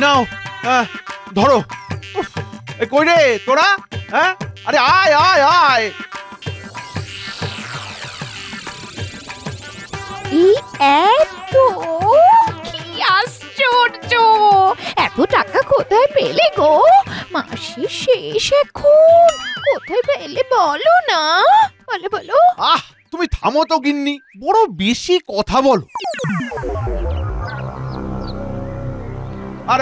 নাও, ধরো। উফ, এ কই রে তোরা? হ্যাঁ, আরে আয় আয় আয়। এই এত, কি আশ্চর্য! এত টাকা কোথায় পেলে গো? মাসের শেষ এখন, কোথায় পেলে বলো না, বলো বলো। আহ, তুমি থামো তো গিন্নি, বড় বেশি কথা বলো। আর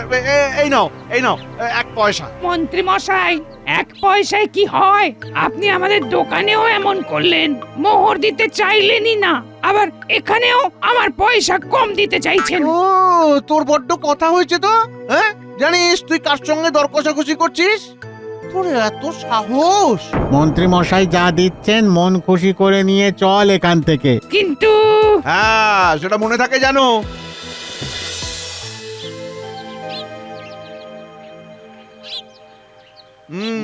এই নাও, এই নাও 1 পয়সা। মন্ত্রী মশাই, 1 পয়সায় কি হয়? আপনি আমাদের দোকানেও এমন করলেন, মোহর দিতে চাইলেনই না, আবার এখানেও আমার পয়সা কম দিতে চাইছেন। ও, তোর বড্ড কথা হয়েছে তো। হ্যাঁ, জানিস তুই কার সঙ্গে দর কষাকষি করছিস? তোর এত সাহস! মন্ত্রী মশাই যা দিচ্ছেন মন খুশি করে নিয়ে চল এখান থেকে। কিন্তু হ্যাঁ, সেটা মনে থাকে জানো।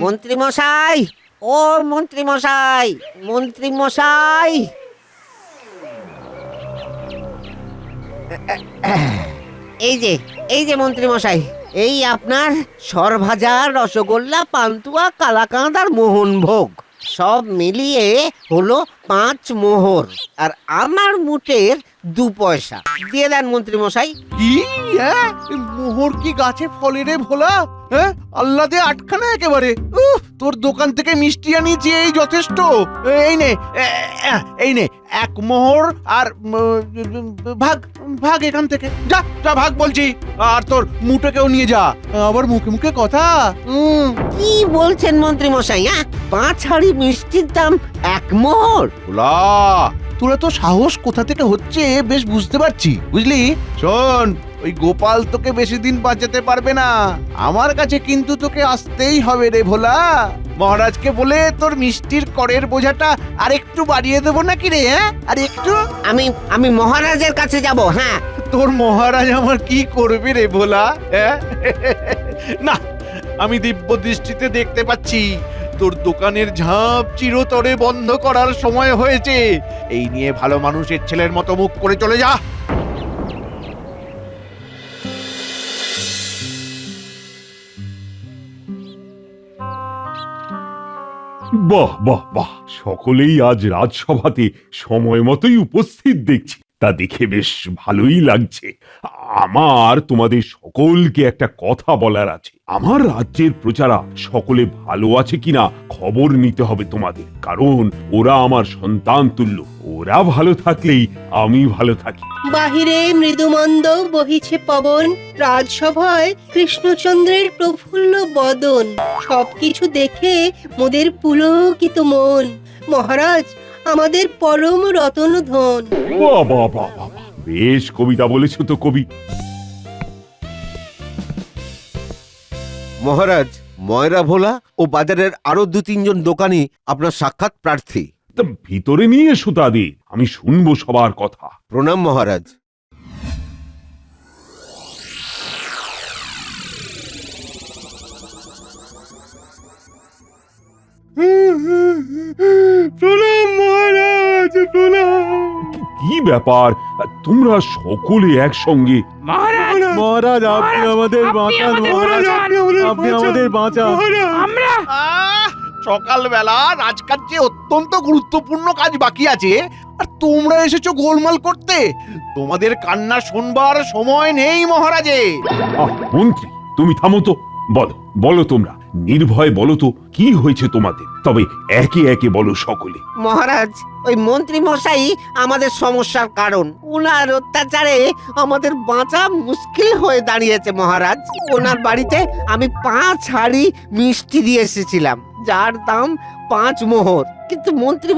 মন্ত্রী মশাই, ও মন্ত্রী মশাই, মন্ত্রী মশাই, এই যে মন্ত্রী মশাই, এই আপনার সরভাজা, রসগোল্লা, পান্তুয়া, কালাকাঁদ আর মোহনভোগ সব মিলিয়ে হলো 5 মোহর, আর আমার মুটের 2 পয়সা দিয়ে দেন মন্ত্রী মশাই। কি? হ্যাঁ, মোহর কি গাছে ফলে রে ভোলা? হ্যাঁ, আল্লাহ দে আটখানা একেবারে। তোর দোকান থেকে মিষ্টি আনিয়েছি, এই যথেষ্ট। এই নে, এই নে 1 মোহর, আর ভাগ ভাগ এখান থেকে। যা যা, ভাগ বলছি। আর তোর মুটেকেও নিয়ে যা, আবার মুখে মুখে কথা। কি বলছেন মন্ত্রী মশাই? 5 হাঁড়ি মিষ্টির দাম 1 মোহর? ভোলা, তোরা তো সাহস কোথা থেকে হচ্ছে বেশ বুঝতে পারছি, বুঝলি? শোন, ওই গোপাল তোকে বেশি দিন বাঁচাতে পারবে না, আমার কাছে কিন্তু তোকে আসতেই হবে রে ভোলা। মহারাজকে বলে তোর মিষ্টির করের বোঝাটা আর একটু বাড়িয়ে দেবো নাকি রে? হ্যাঁ, আর একটু। আমি মহারাজের কাছে যাব। হ্যাঁ, তোর মহারাজ আমার কি করবে রে ভোলা? হ্যাঁ, না, আমি দিব্য দৃষ্টিতে দেখতে পাচ্ছি তোর দোকানের ঝাঁপ চিরতরে বন্ধ করার সময় হয়েছে। এই নিয়ে ভালো মানুষের ছেলের মতো মুখ করে চলে যা। বাহ বাহ বাহ, সকলেই আজ রাজসভাতে সময় মতোই উপস্থিত দেখছি, তা দেখে বেশ ভালোই লাগছে। আমার তোমাদের সকলকে একটা কথা বলার আছে। আমার রাজ্যের প্রজারা সকলে ভালো আছে কিনা খবর নিতে হবে তোমাদের, কারণ ওরা আমার সন্তান তুল্য। ওরা ভালো থাকলেই আমি ভালো থাকি। বাহিরে মৃদুমন্দ বহিছে পবন, রাজসভায় কৃষ্ণচন্দ্রের প্রফুল্ল বদন, সবকিছু দেখে মোদের পুলকিত মন। মহারাজ আমাদের পরম রতন ধন। বাহ বাহ বাহ বাহ, বেশ কবিতা বলেছো তো কবি। মহারাজ, ময়রা ভোলা ও বাজারের আরো 2-3 জন দোকানি আপনার সাক্ষাৎ প্রার্থী। তা ভিতরে নিয়ে এসো তাদের, আমি শুনবো সবার কথা। প্রণাম মহারাজ। প্রণাম মহারাজ, প্রণাম। কি ব্যাপার, তোমরা সকলে একসঙ্গে? মহারাজ, মহারাজ, আপনি আমাদের বাঁচান। মহারাজ, আপনি আমাদের বাঁচান। আমরা সকালবেলা রাজকার্যে অত্যন্ত গুরুত্বপূর্ণ কাজ বাকি আছে, আর তোমরা এসেছো গোলমাল করতে। তোমাদের কান্না শুনবার সময় নেই মহারাজে। মন্ত্রী, তুমি থামো তো। বলো বলো, তোমরা নির্ভয় বলো তো, কি হয়েছে তোমাদের? তবে একে একে বলো সকলে। মহারাজ, ওই মন্ত্রী মশাই আমাদের সমস্যার কারণ। ওনার অত্যাচারে আমাদের বাঁচা মুশকিল হয়ে দাঁড়িয়েছে মহারাজ। ওনার বাড়িতে আমি 5 হাঁড়ি মিষ্টি দিয়ে এসেছিলাম, যার দাম 5 মোহর, কিন্তু মন্ত্রী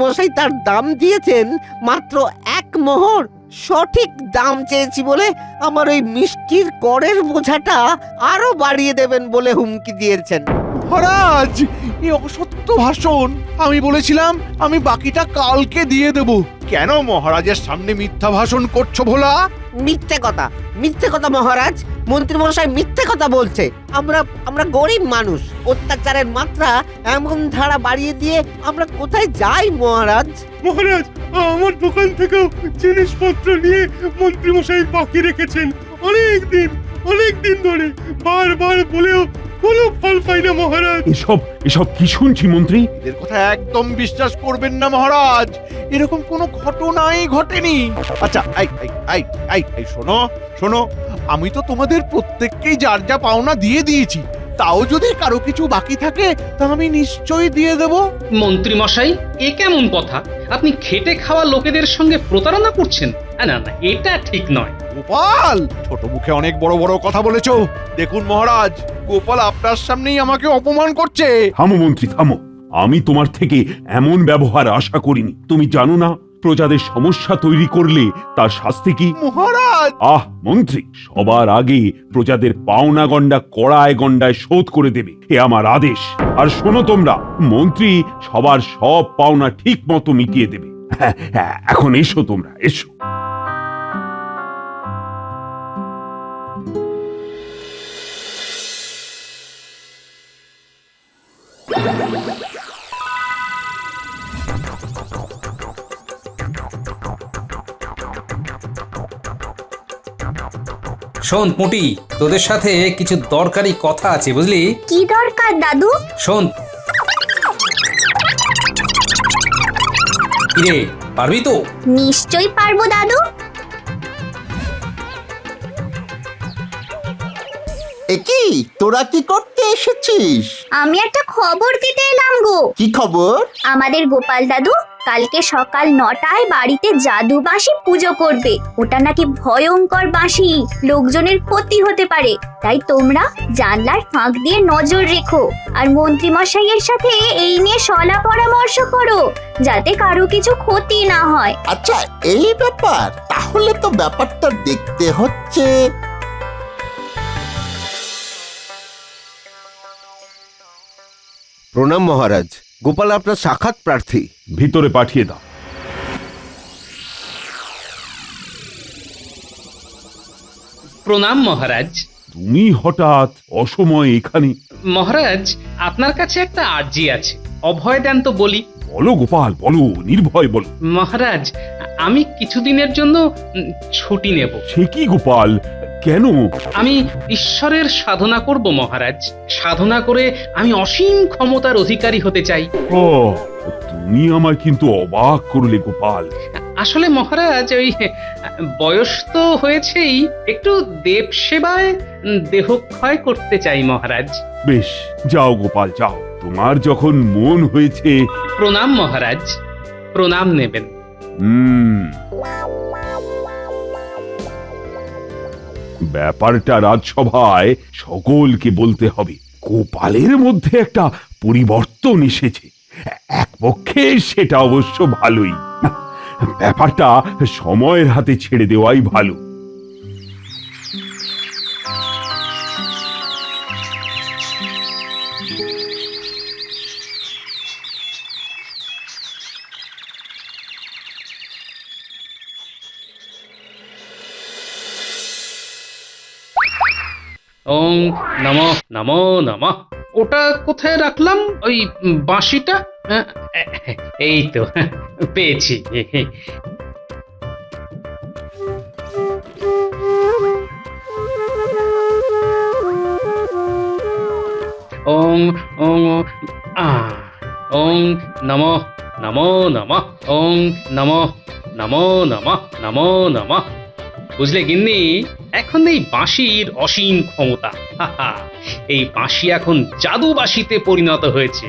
মশাই তার দাম দিয়েছেন মাত্র 1 মোহর। সঠিক দাম চেয়েছি বলে আমার ওই মিষ্টির করের বোঝাটা আরো বাড়িয়ে দেবেন বলে হুমকি দিয়েছেন। মহারাজ, এই অসত্য ভাষণ। আমি বলেছিলাম আমি বাকিটা কালকে দিয়ে দেব। কেন মহারাজের সামনে মিথ্যা ভাষণ করছো ভোলা? মিথ্যে কথা মহারাজ। মন্ত্রী মশাই মিথ্যে কথা বলছে। আমরা গরিব মানুষ, অত্যাচারের মাত্রা এমন ধারা বাড়িয়ে দিয়ে আমরা কোথায় যাই মহারাজ? মহারাজ, আমার দোকান থেকেও জিনিসপত্র নিয়ে মন্ত্রী মশাই বাকি রেখেছেন। অনেক দিন ধরে বারবার বলেও কোনো ফল পাই না মহারাজ। এসব এসব কি শুনছি মন্ত্রী? এদের কথা একদম বিশ্বাস করবেন না মহারাজ, এরকম কোনো ঘটনাই ঘটেনি। আচ্ছা এই শোনো শোনো, আমি তো তোমাদের প্রত্যেককেই যার যা পাওনা দিয়ে দিয়েছি, তাও যদি কারো কিছু বাকি থাকে তা আমি নিশ্চয়ই দিয়ে দেব। মন্ত্রী মশাই, এ কেমন কথা? আপনি খেটে খাওয়া লোকেদের সঙ্গে প্রতারণা করছেন? না না, এটা ঠিক নয়। গোপাল, ছোট মুখে অনেক বড় বড় কথা বলেছো। দেখুন মহারাজ, গোপাল আপনার সামনেই আমাকে অপমান করছে। থামো মন্ত্রী থামো, আমি তোমার থেকে এমন ব্যবহার আশা করিনি। তুমি জানো না প্রজাদের সমস্যা তৈরি করলে তার শাস্তি কি? মহারাজ, মন্ত্রী, সবার আগে প্রজাদের পাওনা গন্ডা কড়ায় গন্ডায় শোধ করে দেবে, এ আমার আদেশ। আর শোনো তোমরা, মন্ত্রী সবার সব পাওনা ঠিক মতো মিটিয়ে দেবে। হ্যাঁ, এখন এসো তোমরা, এসো। শোন পুঁটি, তোদের সাথে কিছু দরকারি কথা আছে, বুঝলি? কি দরকার দাদু? শোন। কিরে, পারবি তো? নিশ্চয়ই পারবো দাদু। একি, তোরা কি করতে এসেছিস? আমি একটা খবর দিতে এলাম গো। কি খবর? আমাদের গোপাল দাদু কালকে সকাল 9টায় বাড়িতে জাদু বাঁশি পুজো করবে। ওটা নাকি ভয়ঙ্কর বাঁশি, লোকজনের ক্ষতি হতে পারে। তাই তোমরা জানলার ফাঁক দিয়ে নজর রেখো আর মন্ত্রী মশাইয়ের সাথে এই নিয়ে সলা পরামর্শ করো, যাতে কারো কিছু ক্ষতি না হয়। আচ্ছা, এই ব্যাপার, তাহলে তো ব্যাপারটা দেখতে হচ্ছে। প্রণাম মহারাজ, গোপাল আপনার সাক্ষাৎ প্রার্থী। ভিতরে পাঠিয়ে দাও। প্রণাম মহারাজ। তুমি হঠাৎ অসময়ে এখানে? মহারাজ, আপনার কাছে একটা আর্জি আছে, অভয় দেন তো বলি। বলো গোপাল, বলো, নির্ভয় বলো। মহারাজ, আমি কিছুদিনের জন্য ছুটি নেব। সে কি গোপাল, কেন? আমি ঈশ্বরের সাধনা করব মহারাজ। সাধনা করে আমি অসীম ক্ষমতার অধিকারী হতে চাই। ও, তুমি আমায় কিন্তু অবাক করলে গোপাল। আসলে মহারাজ, ওই বয়স তো হয়েছেই, একটু দেব সেবায় দেহক্ষয় করতে চাই মহারাজ। বেশ, যাও গোপাল যাও, তোমার যখন মন হয়েছে। প্রণাম মহারাজ, প্রণাম নেবেন। ব্যাপারটা রাজসভায় সকলকে বলতে হবে। গোপালের মধ্যে একটা পরিবর্তন এসেছে। এক পক্ষে সেটা অবশ্য ভালোই। ব্যাপারটা সময়ের হাতে ছেড়ে দেওয়াই ভালো। ওং নমঃ নমো নমঃ। ওটা কোথায় রাখলাম, ওই বাঁশিটা? এই তো পেয়েছি। ওং ওং ওং নমঃ নমো নমঃ। ওং নমঃ নমো নমঃ নমো নমঃ। বুঝলে গিন্নি, এখন এই বাঁশির অসীম ক্ষমতা। এই বাঁশি এখন জাদু বাঁশিতে পরিণত হয়েছে।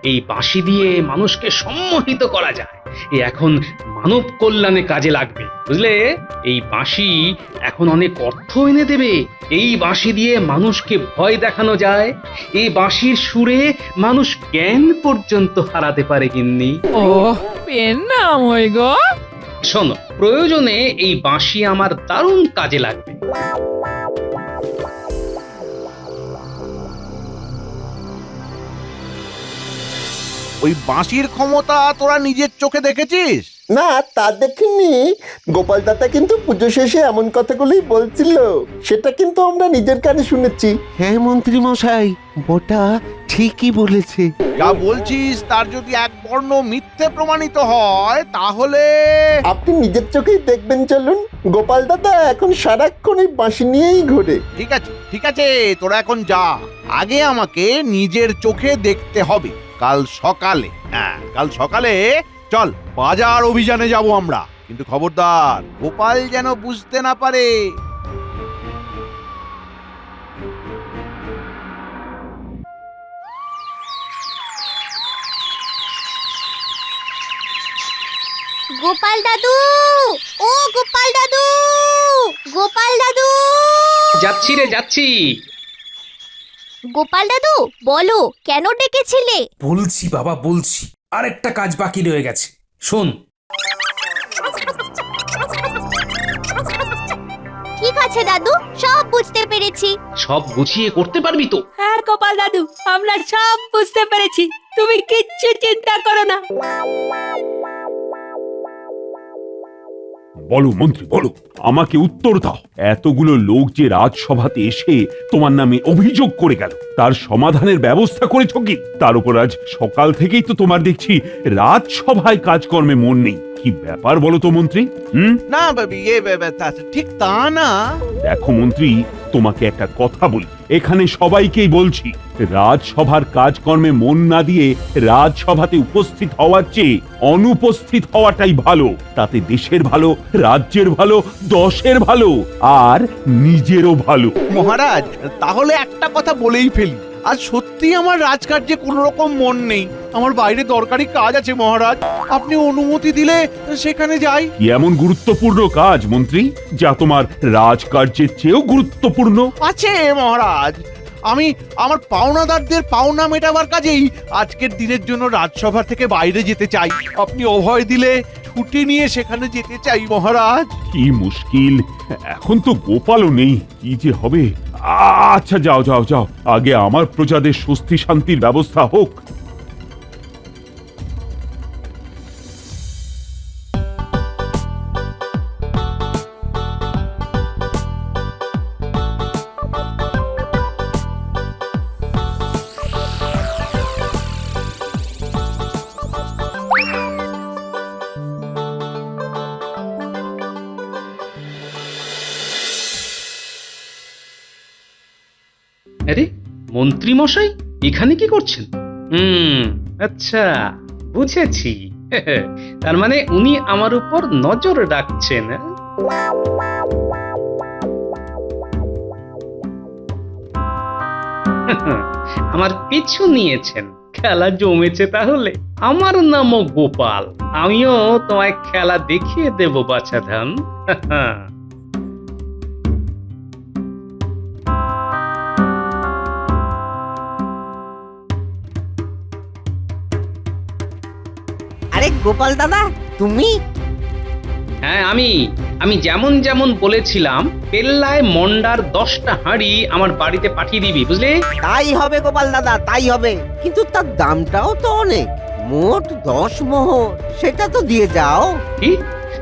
এই বাঁশি দিয়ে মানুষকে সম্মোহিত করা যায়। এখন মানব কল্যাণে কাজে লাগবে, বুঝলে? এই বাঁশি এখন অনেক অর্থ এনে দেবে। এই বাঁশি দিয়ে মানুষকে ভয় দেখানো যায়। এই বাঁশির সুরে মানুষ জ্ঞান পর্যন্ত হারাতে পারে গিন্নি। ও, পেন নাম হই গো। শোনো, প্রয়োজনে এই বাঁশি আমার দারুণ কাজে লাগবে। ওই বাঁশির ক্ষমতা তোরা নিজের চোখে দেখেছিস? না তা দেখিনি, গোপাল দাদা কিন্তু পুজো শেষে এমন কথাগুলোই বলছিল, সেটা কিন্তু আমরা নিজের কানে শুনেছি। হ্যাঁ মন্ত্রী মশাই, বটা ঠিকই বলেছে। যা বলছিস তার যদি এক বর্ণ মিথ্যে প্রমাণিত হয় তাহলে আপনি নিজের চোখেই দেখবেন, চলুন। গোপাল দাদা এখন সারাক্ষণ এই বাঁশি নিয়েই ঘোরে। ঠিক আছে, তোরা এখন যা। আগে আমাকে নিজের চোখে দেখতে হবে। কাল সকালে চল বাজার অভিযানে যাব আমরা, কিন্তু খবরদার গোপাল যেন বুঝতে না পারে। গোপাল দাদু, ও গোপাল দাদু, গোপাল দাদু, যাচ্ছি রে যাচ্ছি। গোপাল দাদু বলো কেন ডেকেছিলে? বলছি বাবা বলছি, আরেকটা কাজ বাকি রয়ে গেছে, শোন। ঠিক আছে দাদু, সব বুঝতে পেরেছি। সব গুছিয়ে করতে পারবি তো? হ্যাঁ গোপাল দাদু, আমরা সব বুঝতে পেরেছি, তুমি কিচ্ছু চিন্তা করো না। বলো মন্ত্রী বলো, আমাকে উত্তর দাও। এতগুলো লোক যে রাজসভাতে এসে তোমার নামে অভিযোগ করে গেল, তার সমাধানের ব্যবস্থা করেছ কি? তার উপর আজ সকাল থেকেই তো তোমার দেখছি রাজসভায় কাজকর্মে মন নেই। কি ব্যাপার বলো তো মন্ত্রী? না ঠিক তা না। দেখো মন্ত্রী, তোমাকে একটা কথা বলি, এখানে সবাইকেই বলছি, রাজসভার কাজকর্মে মন না দিয়ে রাজসভাতে উপস্থিত হওয়ার চেয়ে অনুপস্থিত হওয়াটাই ভালো। তাতে দেশের ভালো, রাজ্যের ভালো, দশের ভালো, আর নিজেরও ভালো। মহারাজ, তাহলে একটা কথা বলেই ফেলি, আজ সত্যি আমার রাজকার্যে কোনো রকম মন নেই। আমার বাইরে দরকারি কাজ আছে মহারাজ, আপনি অনুমতি দিলে সেখানে যাই। কি এমন গুরুত্বপূর্ণ কাজ মন্ত্রী, যা তোমার রাজকার্যের চেয়েও গুরুত্বপূর্ণ? আছে মহারাজ, আমি আমার পাওনাদারদের পাওনা মেটাবার কাজেই আজকের দিনের জন্য রাজসভা থেকে বাইরে যেতে চাই। আপনি অভয় দিলে ছুটি নিয়ে সেখানে যেতে চাই মহারাজ। কি মুশকিল, এখন তো গোপালও নেই, কি যে হবে। আচ্ছা যাও যাও যাও, আগে আমার প্রজাদের স্বস্তি শান্তির ব্যবস্থা হোক। আরে মন্ত্রী মশাই এখানে কি করছেন? আচ্ছা বুঝেছি। তার মানে উনি আমার উপর নজর রাখছেন। আমার পিছু নিয়েছেন, খেলা জমেছে তাহলে। আমার নামও গোপাল, আমিও তোমায় খেলা দেখিয়ে দেব বাছাধন। আরে গোপাল দাদা, তুমি? হ্যাঁ আমি যেমন যেমন বলেছিলাম, পেল্লায় মন্ডার 10টা হাঁড়ি আমার বাড়িতে পাঠিয়ে দিবি, বুঝলি? তাই হবে গোপাল দাদা, তাই হবে, কিন্তু তার দামটাও তো অনেক, মোট 10 মোহর, সেটা তো দিয়ে যাও। কি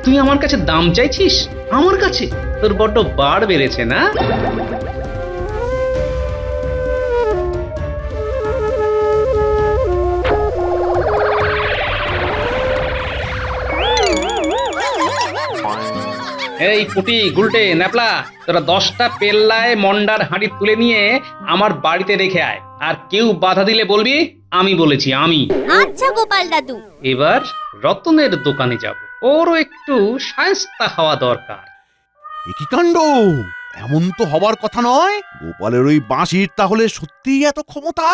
তুই আমার কাছে দাম চাইছিস? আমার কাছে? তোর বড্ড বাড় বেড়েছে না? এই পুটি গুলটে ন্যাপলা, তোরা 10টা পেল্লায় মন্ডার হাঁড়ি তুলে নিয়ে আমার বাড়িতে রেখে আয়, আর কেউ বাধা দিলে বলবি আমি বলেছি, আমি। আচ্ছা গোপাল দাদু। এবার রতনের দোকানে যাব, ওরও একটু শায়েস্তা হওয়া দরকার। এ কি কাণ্ড, এমন তো হবার কথা নয়। গোপালের ওই বাঁশির তাহলে সত্যিই এত ক্ষমতা?